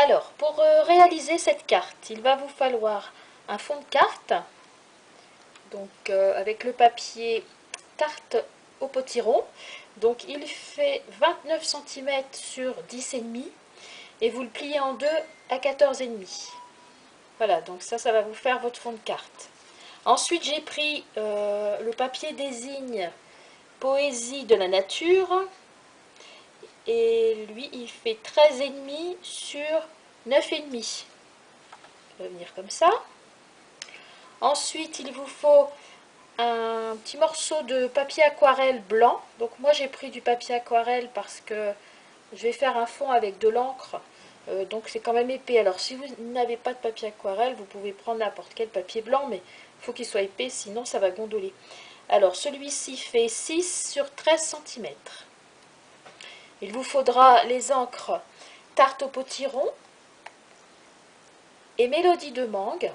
Alors, pour réaliser cette carte, il va vous falloir un fond de carte, donc avec le papier tarte au potiron. Donc il fait 29 cm sur 10,5 et vous le pliez en deux à 14,5. Voilà, donc ça va vous faire votre fond de carte. Ensuite, j'ai pris le papier désigne Poésie de la nature. Et lui, il fait 13,5 sur 9,5. Ça va venir comme ça. Ensuite, il vous faut un petit morceau de papier aquarelle blanc. Donc moi, j'ai pris du papier aquarelle parce que je vais faire un fond avec de l'encre. Donc c'est quand même épais. Alors si vous n'avez pas de papier aquarelle, vous pouvez prendre n'importe quel papier blanc, mais il faut qu'il soit épais, sinon ça va gondoler. Alors celui-ci fait 6 sur 13 cm. Il vous faudra les encres Tarte au potiron et Mélodie de mangue.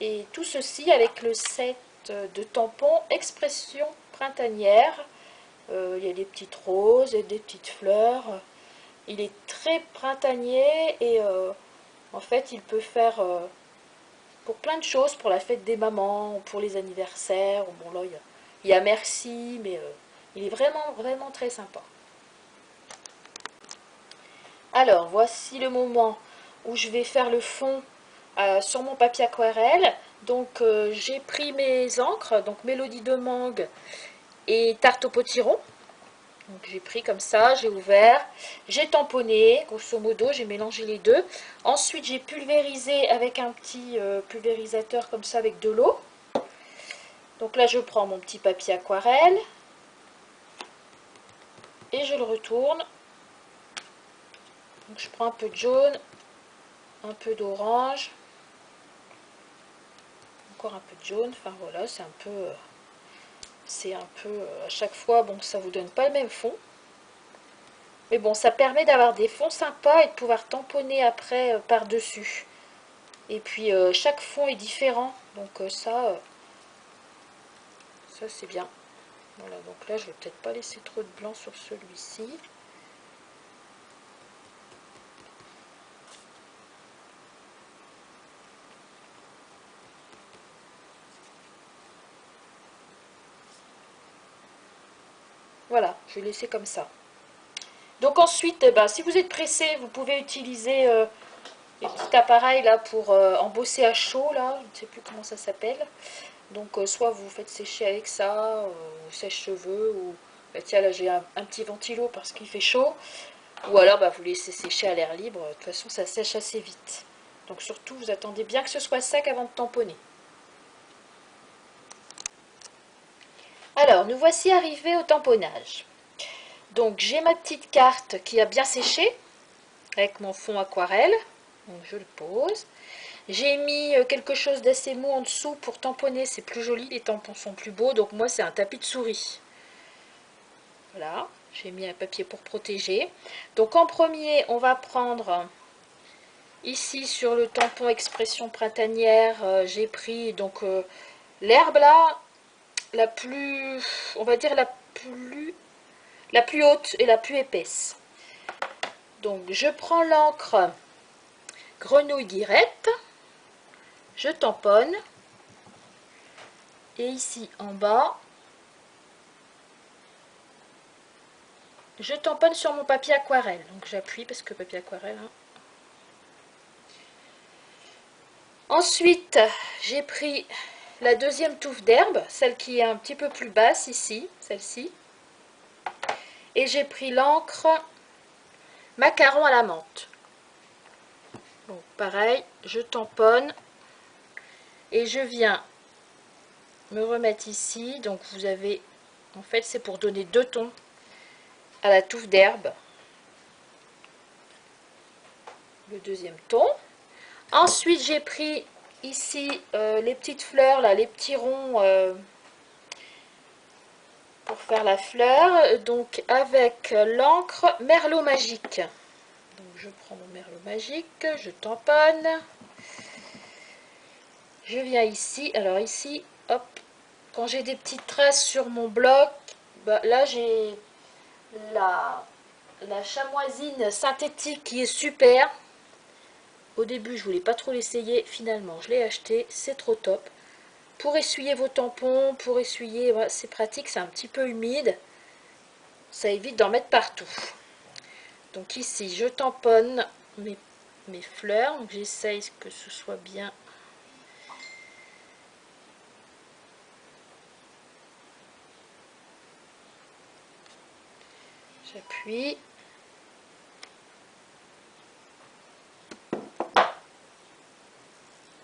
Et tout ceci avec le set de tampons Expression printanière. Il y a des petites roses et des petites fleurs. Il est très printanier et en fait il peut faire pour plein de choses, pour la fête des mamans, pour les anniversaires. Bon là il y a merci, mais il est vraiment très sympa. Alors, voici le moment où je vais faire le fond sur mon papier aquarelle. Donc, j'ai pris mes encres, donc Mélodie de mangue et Tarte au potiron. Donc, j'ai pris comme ça, j'ai ouvert, j'ai tamponné, grosso modo, j'ai mélangé les deux. Ensuite, j'ai pulvérisé avec un petit pulvérisateur comme ça avec de l'eau. Donc là, je prends mon petit papier aquarelle et je le retourne. Donc, je prends un peu de jaune, un peu d'orange, encore un peu de jaune. Enfin voilà, c'est un peu à chaque fois, bon, ça vous donne pas le même fond, mais bon, ça permet d'avoir des fonds sympas et de pouvoir tamponner après par dessus. Et puis chaque fond est différent, donc ça c'est bien. Voilà, donc là je vais peut-être pas laisser trop de blanc sur celui-ci. Voilà, je vais laisser comme ça. Donc ensuite, si vous êtes pressé, vous pouvez utiliser les petits appareils là pour embosser à chaud, là, je ne sais plus comment ça s'appelle. Donc soit vous faites sécher avec ça, ou sèche-cheveux, ou tiens là j'ai un petit ventilo parce qu'il fait chaud, ou alors vous laissez sécher à l'air libre, de toute façon ça sèche assez vite. Donc surtout vous attendez bien que ce soit sec avant de tamponner. Alors nous voici arrivés au tamponnage. Donc j'ai ma petite carte qui a bien séché, avec mon fond aquarelle, donc je le pose. J'ai mis quelque chose d'assez mou en dessous pour tamponner, c'est plus joli, les tampons sont plus beaux, donc moi c'est un tapis de souris. Voilà, j'ai mis un papier pour protéger. Donc en premier, on va prendre ici sur le tampon Expression printanière, j'ai pris donc l'herbe là, la plus, on va dire la plus haute et la plus épaisse. Donc je prends l'encre Grenouille Guirette, je tamponne et ici en bas, je tamponne sur mon papier aquarelle. Donc j'appuie parce que papier aquarelle. Hein. Ensuite, j'ai pris la deuxième touffe d'herbe, celle qui est un petit peu plus basse ici, celle-ci. Et j'ai pris l'encre Macaron à la menthe. Donc pareil, je tamponne et je viens me remettre ici. Donc vous avez, en fait c'est pour donner deux tons à la touffe d'herbe. Le deuxième ton. Ensuite j'ai pris ici les petites fleurs, là, les petits ronds pour faire la fleur, donc avec l'encre Merlot Magique. Donc je prends mon Merlot Magique, je tamponne, je viens ici, alors ici, hop, quand j'ai des petites traces sur mon bloc, là j'ai la chamoisine synthétique qui est super. Au début, je voulais pas trop l'essayer. Finalement, je l'ai acheté. C'est trop top. Pour essuyer vos tampons, pour essuyer, voilà, c'est pratique. C'est un petit peu humide. Ça évite d'en mettre partout. Donc ici, je tamponne mes fleurs. Donc j'essaye que ce soit bien. J'appuie.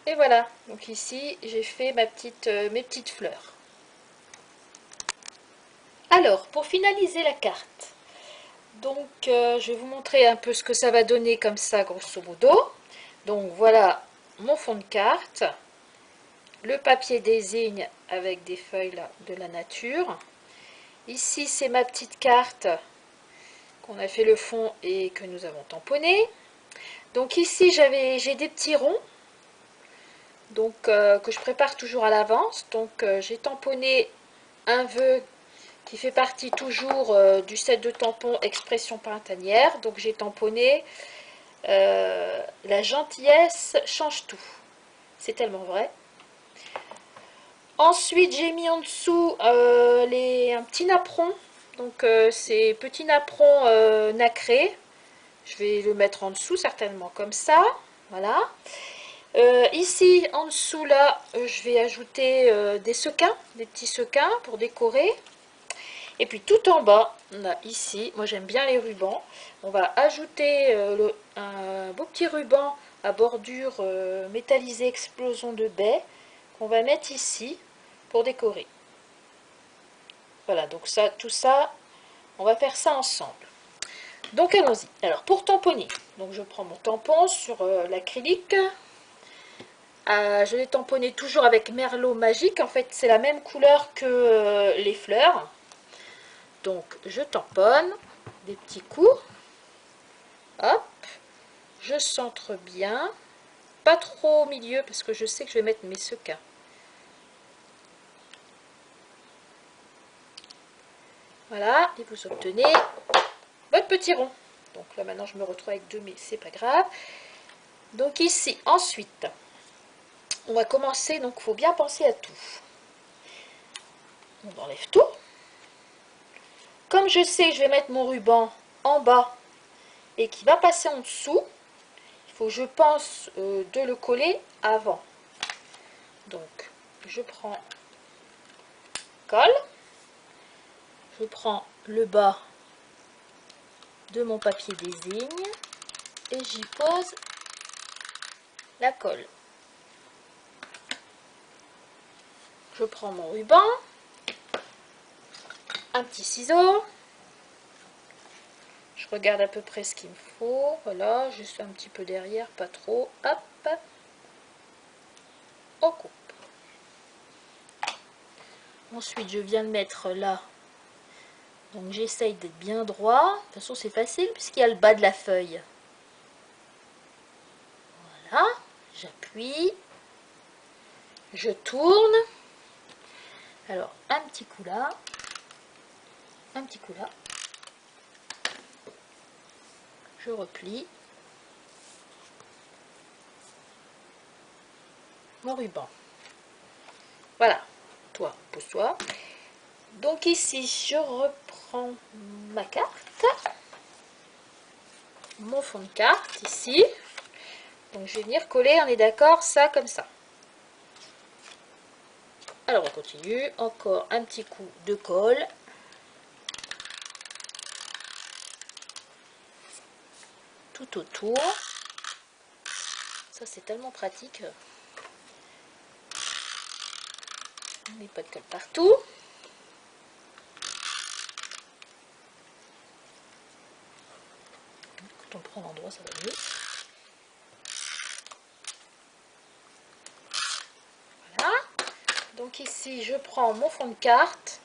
Et voilà, donc ici j'ai fait mes petites fleurs. Alors, pour finaliser la carte, donc je vais vous montrer un peu ce que ça va donner comme ça, grosso modo. Donc voilà mon fond de carte, le papier désigne avec des feuilles là, de la nature. Ici c'est ma petite carte qu'on a fait le fond et que nous avons tamponné. Donc ici j'ai des petits ronds. Donc que je prépare toujours à l'avance. Donc j'ai tamponné un vœu qui fait partie toujours du set de tampons expression printanière. Donc j'ai tamponné la gentillesse change tout. C'est tellement vrai. Ensuite j'ai mis en dessous un petit napperon. Donc ces petits napperons nacrés. Je vais le mettre en dessous certainement comme ça. Voilà. Ici en dessous là je vais ajouter des sequins, des petits sequins pour décorer. Et puis tout en bas on a ici, moi j'aime bien les rubans, on va ajouter un beau petit ruban à bordure métallisée explosion de baie qu'on va mettre ici pour décorer. Voilà, donc ça, tout ça on va faire ça ensemble. Donc allons-y. Alors pour tamponner, donc je prends mon tampon sur l'acrylique. Je l'ai tamponné toujours avec Merlot Magique. En fait, c'est la même couleur que les fleurs. Donc, je tamponne des petits coups. Hop. Je centre bien. Pas trop au milieu parce que je sais que je vais mettre mes sequins. Voilà. Et vous obtenez votre petit rond. Donc là, maintenant, je me retrouve avec deux, mais c'est pas grave. Donc ici, ensuite, on va commencer. Donc, il faut bien penser à tout. On enlève tout. Comme je sais que je vais mettre mon ruban en bas et qui va passer en dessous, il faut, je pense, de le coller avant. Donc, je prends colle, je prends le bas de mon papier désigne et j'y pose la colle. Je prends mon ruban, un petit ciseau, je regarde à peu près ce qu'il me faut, voilà, juste un petit peu derrière, pas trop, hop, on coupe. Ensuite, je viens de mettre là, donc j'essaye d'être bien droit, de toute façon c'est facile puisqu'il y a le bas de la feuille. Voilà, j'appuie, je tourne, alors un petit coup là, un petit coup là, je replie mon ruban. Voilà, toi, pose-toi. Donc ici, je reprends ma carte, mon fond de carte ici. Donc je vais venir coller, on est d'accord, ça comme ça. Alors on continue, encore un petit coup de colle. Tout autour. Ça c'est tellement pratique. On met pas de colle partout. Quand on prend l'endroit, ça va mieux. Voilà. Donc ici, je prends mon fond de carte.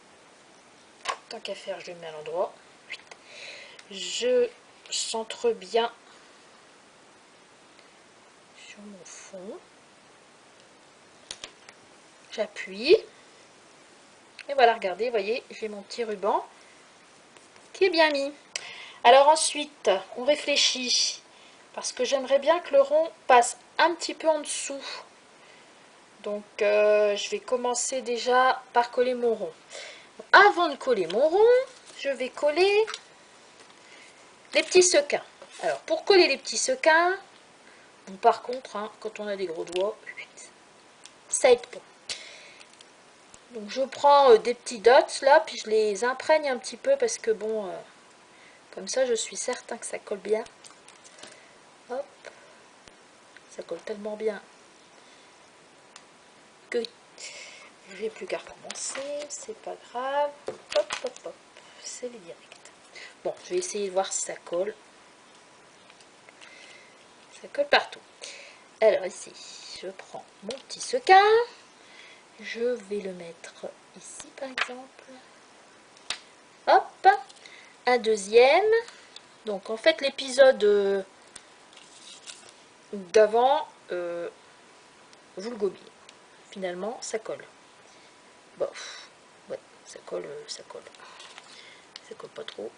Tant qu'à faire, je le mets à l'endroit. Je centre bien sur mon fond. J'appuie. Et voilà, regardez, vous voyez, j'ai mon petit ruban qui est bien mis. Alors ensuite, on réfléchit. parce que j'aimerais bien que le rond passe un petit peu en dessous. Donc je vais commencer déjà par coller mon rond. Avant de coller mon rond, je vais coller les petits sequins. Alors pour coller les petits sequins, bon, par contre, hein, quand on a des gros doigts, ça aide pas. Donc je prends des petits dots là, puis je les imprègne un petit peu parce que bon, comme ça je suis certain que ça colle bien. Hop, ça colle tellement bien que je n'ai plus qu'à recommencer, c'est pas grave. Hop, hop, hop, c'est les directs. Bon, je vais essayer de voir si ça colle. Ça colle partout. Alors ici, je prends mon petit sequin. Je vais le mettre ici par exemple. Hop, un deuxième. Donc en fait l'épisode d'avant, vous le gommez. Finalement, ça colle. Bon, ouais, ça colle, ça colle. Ça colle pas trop.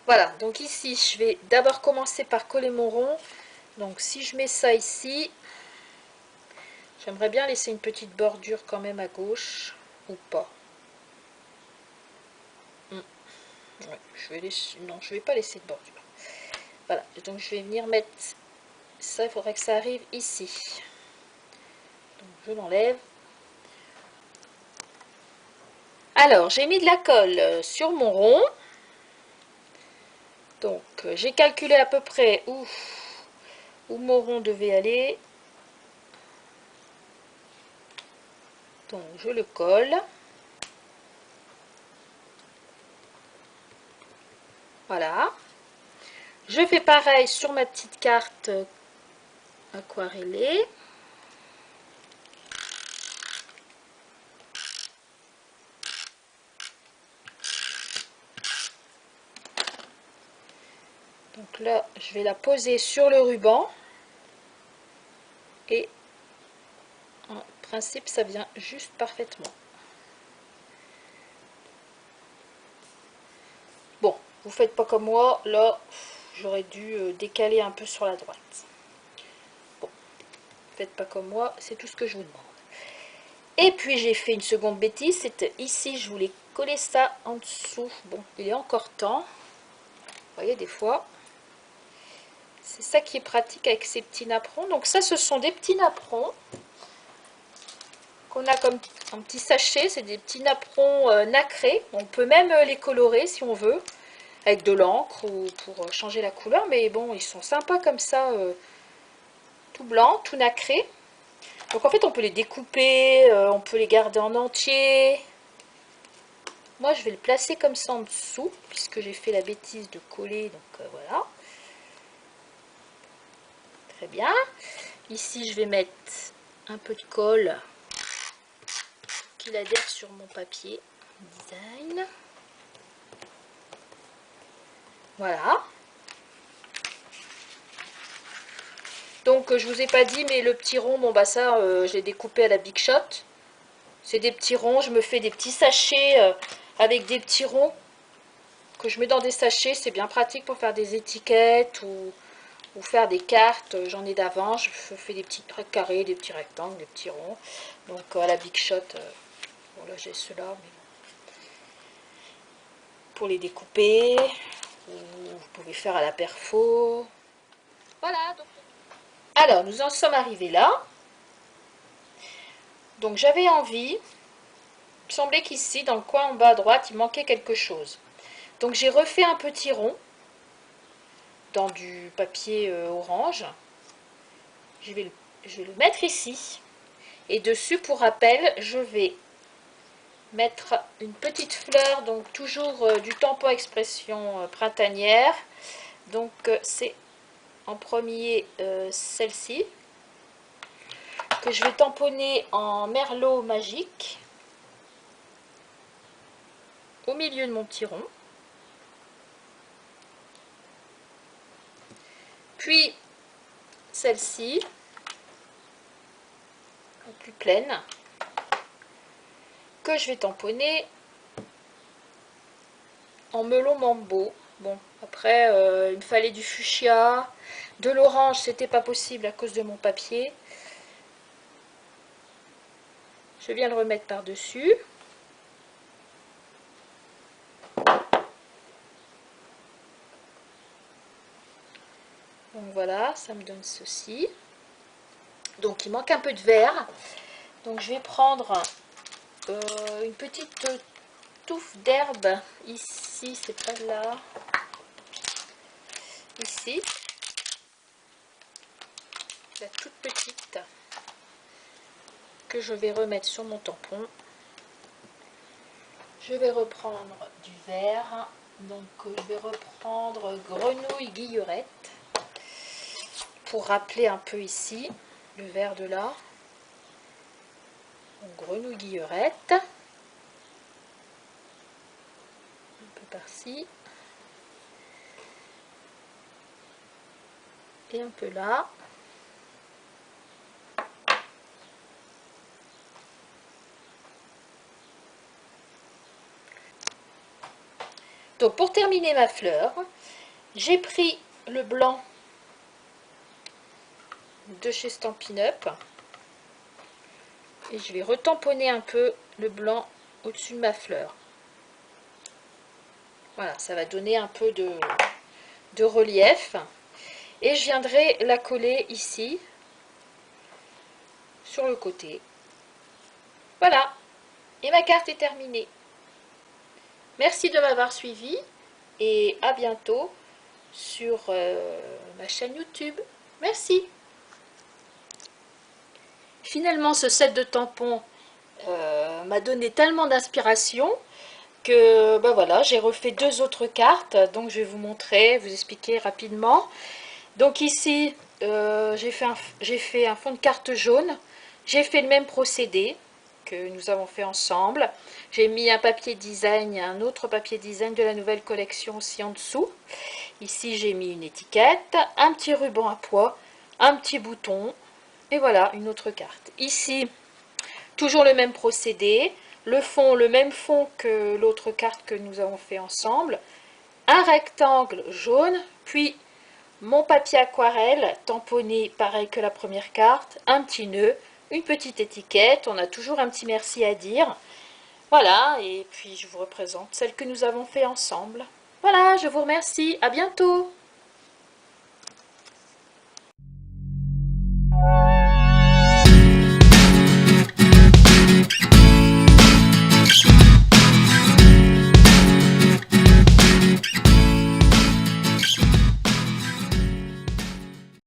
Voilà, donc ici, je vais d'abord commencer par coller mon rond. Donc si je mets ça ici, j'aimerais bien laisser une petite bordure quand même à gauche, ou pas. Ouais, je vais laisser... Non, je vais pas laisser de bordure. Voilà, donc je vais venir mettre ça, il faudrait que ça arrive ici. Donc je l'enlève. Alors, j'ai mis de la colle sur mon rond. Donc, j'ai calculé à peu près où mon rond devait aller. Donc, je le colle. Voilà. Je fais pareil sur ma petite carte aquarellée. Donc là, je vais la poser sur le ruban. Et en principe, ça vient juste parfaitement. Bon, vous faites pas comme moi. Là, j'aurais dû décaler un peu sur la droite. Bon, faites pas comme moi, c'est tout ce que je vous demande. Et puis j'ai fait une seconde bêtise, c'était ici, je voulais coller ça en dessous. Bon, il est encore temps. Vous voyez, des fois, c'est ça qui est pratique avec ces petits napperons. Donc ça, ce sont des petits napperons qu'on a comme un petit sachet. C'est des petits napperons nacrés. On peut même les colorer si on veut, avec de l'encre ou pour changer la couleur. Mais bon, ils sont sympas comme ça, tout blanc, tout nacré. Donc en fait, on peut les découper, on peut les garder en entier. Moi, je vais le placer comme ça en dessous, puisque j'ai fait la bêtise de coller, donc voilà. Très bien. Ici, je vais mettre un peu de colle qu'il adhère sur mon papier design. Voilà. Donc, je vous ai pas dit, mais le petit rond, bon bah ça, je l'ai découpé à la Big Shot. C'est des petits ronds, je me fais des petits sachets avec des petits ronds que je mets dans des sachets. C'est bien pratique pour faire des étiquettes ou faire des cartes. J'en ai d'avant, je fais des petits carrés, des petits rectangles, des petits ronds. Donc à la Big Shot, bon là j'ai ceux-là, mais pour les découper, ou vous pouvez faire à la perfo. Voilà. Donc... Alors nous en sommes arrivés là. Donc j'avais envie, il me semblait qu'ici dans le coin en bas à droite il manquait quelque chose. Donc j'ai refait un petit rond dans du papier orange. Je vais le mettre ici. Et dessus, pour rappel, je vais mettre une petite fleur, donc toujours du tampon expression printanière. Donc c'est en premier celle-ci, que je vais tamponner en merlot magique au milieu de mon petit rond. Puis celle-ci, plus pleine, que je vais tamponner en melon mambo. Bon, après, il me fallait du fuchsia, de l'orange, c'était pas possible à cause de mon papier. Je viens le remettre par-dessus. Donc voilà, ça me donne ceci. Donc il manque un peu de vert. Donc je vais prendre une petite touffe d'herbe ici, c'est pas là. Ici. La toute petite que je vais remettre sur mon tampon. Je vais reprendre du vert. Donc je vais reprendre grenouille guillerette pour rappeler un peu ici le vert de là. Donc, grenouille guillerette. Un peu par-ci. Et un peu là. Donc pour terminer ma fleur, j'ai pris le blanc de chez Stampin' Up et je vais retamponner un peu le blanc au-dessus de ma fleur. Voilà, ça va donner un peu de relief. Et je viendrai la coller ici, sur le côté. Voilà, et ma carte est terminée. Merci de m'avoir suivi et à bientôt sur ma chaîne YouTube. Merci. Finalement, ce set de tampons m'a donné tellement d'inspiration que ben voilà, j'ai refait 2 autres cartes. Donc je vais vous montrer, vous expliquer rapidement. Donc ici, j'ai fait un fond de carte jaune. J'ai fait le même procédé que nous avons fait ensemble. J'ai mis un papier design, un autre papier design de la nouvelle collection aussi en dessous. Ici, j'ai mis une étiquette, un petit ruban à pois, un petit bouton, et voilà, une autre carte. Ici, toujours le même procédé, le fond, le même fond que l'autre carte que nous avons fait ensemble, un rectangle jaune, puis mon papier aquarelle tamponné pareil que la première carte, un petit nœud, une petite étiquette, on a toujours un petit merci à dire. Voilà, et puis je vous représente celle que nous avons fait ensemble. Voilà, je vous remercie, à bientôt.